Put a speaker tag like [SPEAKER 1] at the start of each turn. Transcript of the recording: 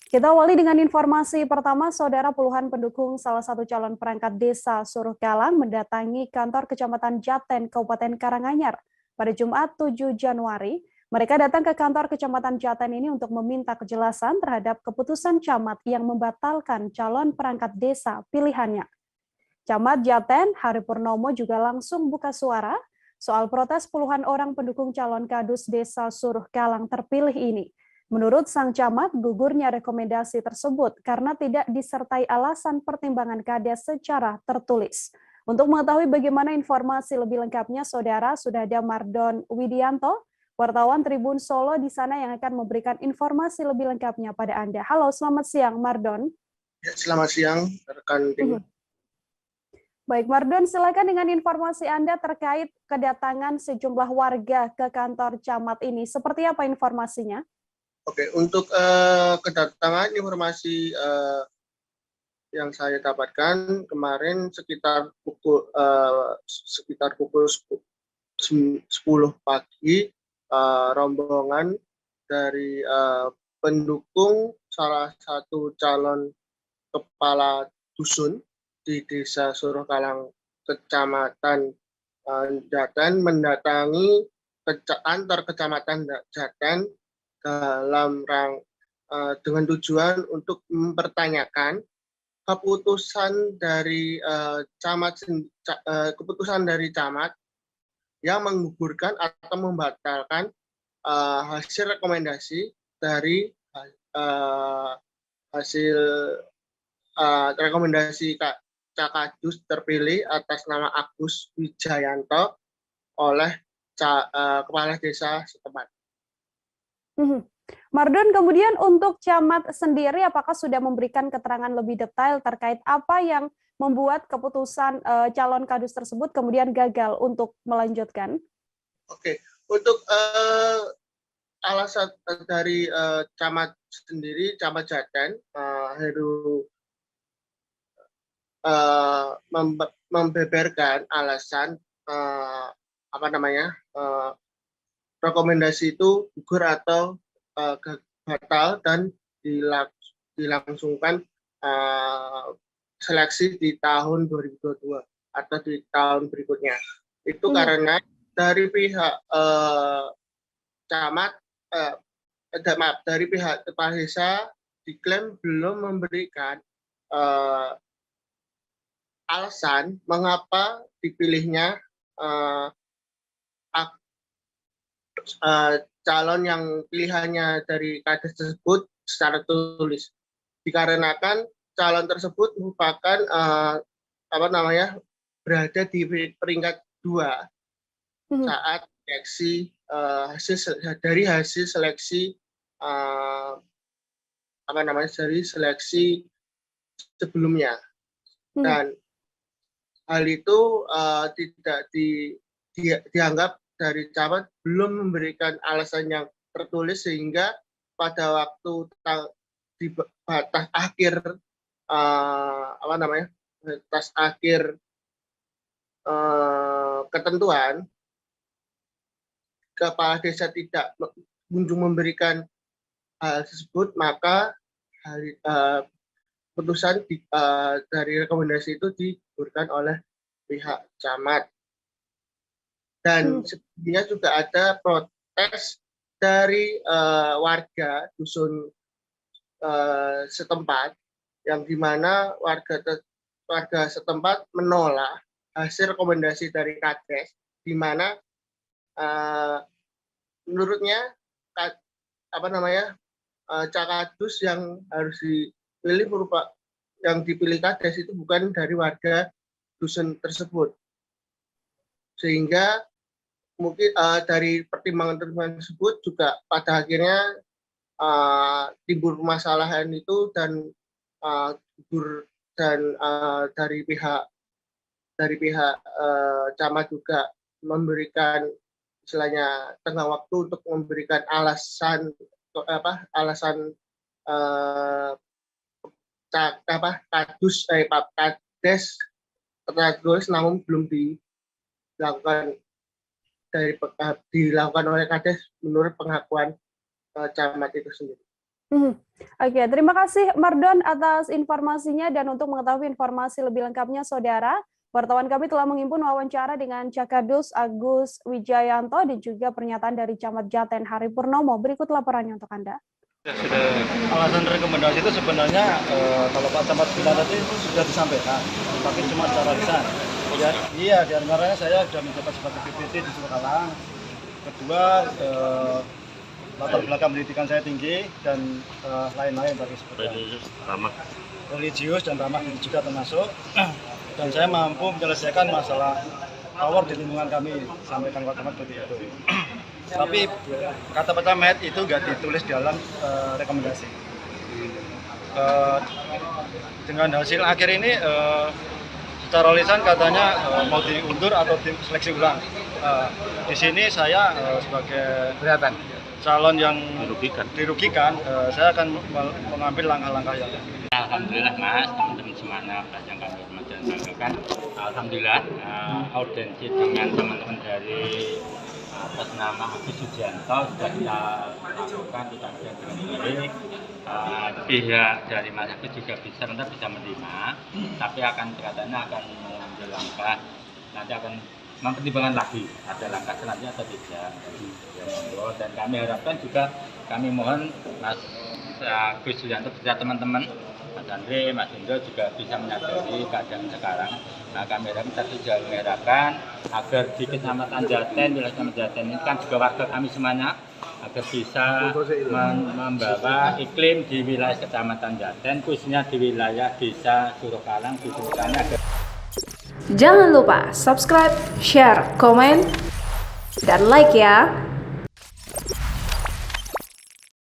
[SPEAKER 1] Kita awali dengan informasi pertama, saudara. Puluhan pendukung salah satu calon perangkat desa Suruh Galang mendatangi kantor Kecamatan Jaten, Kabupaten Karanganyar pada Jumat 7 Januari. Mereka datang ke kantor Kecamatan Jaten ini untuk meminta kejelasan terhadap keputusan camat yang membatalkan calon perangkat desa pilihannya. Camat Jaten, Hari Purnomo, juga langsung buka suara soal protes puluhan orang pendukung calon kadus desa Suruh Galang terpilih ini. Menurut sang camat, gugurnya rekomendasi tersebut karena tidak disertai alasan pertimbangan kades secara tertulis. Untuk mengetahui bagaimana informasi lebih lengkapnya, saudara, sudah ada Mardon Widianto, wartawan Tribun Solo di sana yang akan memberikan informasi lebih lengkapnya pada Anda. Halo, selamat siang, Mardon.
[SPEAKER 2] Ya, selamat siang, rekan tim.
[SPEAKER 1] Baik, Mardon, silakan dengan informasi Anda terkait kedatangan sejumlah warga ke kantor camat ini. Seperti apa informasinya?
[SPEAKER 2] Oke, untuk kedatangan informasi yang saya dapatkan kemarin sekitar pukul 10 pagi, rombongan dari pendukung salah satu calon kepala dusun di Desa Suruh Galang, Kecamatan Jaten, mendatangi kantor Kecamatan Jaten dengan tujuan untuk mempertanyakan keputusan dari camat yang menggugurkan atau membatalkan hasil rekomendasi dari hasil rekomendasi Cakadus terpilih atas nama Agus Wijayanto oleh kepala desa setempat.
[SPEAKER 1] Mardon, kemudian untuk camat sendiri, apakah sudah memberikan keterangan lebih detail terkait apa yang membuat keputusan calon kadus tersebut kemudian gagal untuk melanjutkan?
[SPEAKER 2] Oke, untuk alasan dari camat sendiri, Camat Jaten, Heru membeberkan alasan rekomendasi itu gugur atau batal dan dilangsungkan seleksi di tahun 2022 atau di tahun berikutnya. Itu karena dari pihak dari pihak kepala desa diklaim belum memberikan alasan mengapa dipilihnya calon yang pilihannya dari kades tersebut secara tulis, dikarenakan calon tersebut merupakan berada di peringkat 2 saat seleksi hasil seleksi dari seleksi sebelumnya, dan hal itu tidak dianggap dari camat belum memberikan alasan yang tertulis, sehingga pada waktu di batas akhir ketentuan, kepala desa tidak kunjung memberikan hal tersebut, maka keputusan dari rekomendasi itu digugurkan oleh pihak camat. Dan sebelumnya juga ada protes dari warga dusun setempat, yang dimana warga setempat menolak hasil rekomendasi dari kades, di mana menurutnya Cakadus yang harus dipilih yang dipilih kades itu bukan dari warga dusun tersebut, sehingga mungkin dari pertimbangan tersebut juga pada akhirnya timbul permasalahan itu, dan dari pihak camat juga memberikan istilahnya tengah waktu untuk memberikan alasan kades tertulis, namun belum dilakukan oleh kades menurut pengakuan camat itu sendiri.
[SPEAKER 1] Mhm. Oke, terima kasih Mardon atas informasinya, dan untuk mengetahui informasi lebih lengkapnya Saudara, wartawan kami telah menghimpun wawancara dengan Cakadus Agus Wijayanto dan juga pernyataan dari Camat Jaten Hari Purnomo. Berikut laporannya untuk Anda.
[SPEAKER 3] Sudah, alasan rekomendasi itu sebenarnya kalau Pak Camat bilang tadi sudah disampaikan, tapi cuma secara lisan. Ya, iya, diantaranya saya sudah menjabat sebagai PPT di Surukalang. Kedua, latar belakang pendidikan saya tinggi dan lain-lain tadi seperti religius dan ramah itu juga termasuk. Dan saya mampu menyelesaikan masalah tower di lingkungan kami, sampaikan Pak Camat seperti itu. Tapi kata Pak Camat itu nggak ditulis di dalam rekomendasi. Dengan hasil akhir ini secara lisan katanya mau diundur atau seleksi ulang. Di sini saya sebagai calon yang dirugikan, saya akan mengambil langkah-langkah yang
[SPEAKER 4] Alhamdulillah Mas, teman-teman semuanya yang kami sampaikan. Alhamdulillah audiensi dengan teman-teman dari atas nama Agus Wijayanto sudah kita lakukan, kita sendiri. Pihak dari Mas Agus juga bisa menerima, tapi katanya akan mengambil langkah, nanti akan mempertimbangkan lagi ada langkah selanjutnya atau tidak. Dan kami harapkan juga, kami mohon Mas Agus Wijayanto beserta teman-teman, Mas Andre, Mas Indro juga bisa menyadari keadaan sekarang. Nah, kami mengharapkan agar di Kecamatan Jaten, wilayah Kecamatan Jaten ini kan juga warga kami semuanya, agar bisa membawa iklim di wilayah Kecamatan Jaten, khususnya di wilayah Desa Surukalang, di sekitarnya.
[SPEAKER 5] Jangan lupa subscribe, share, komen, dan like ya.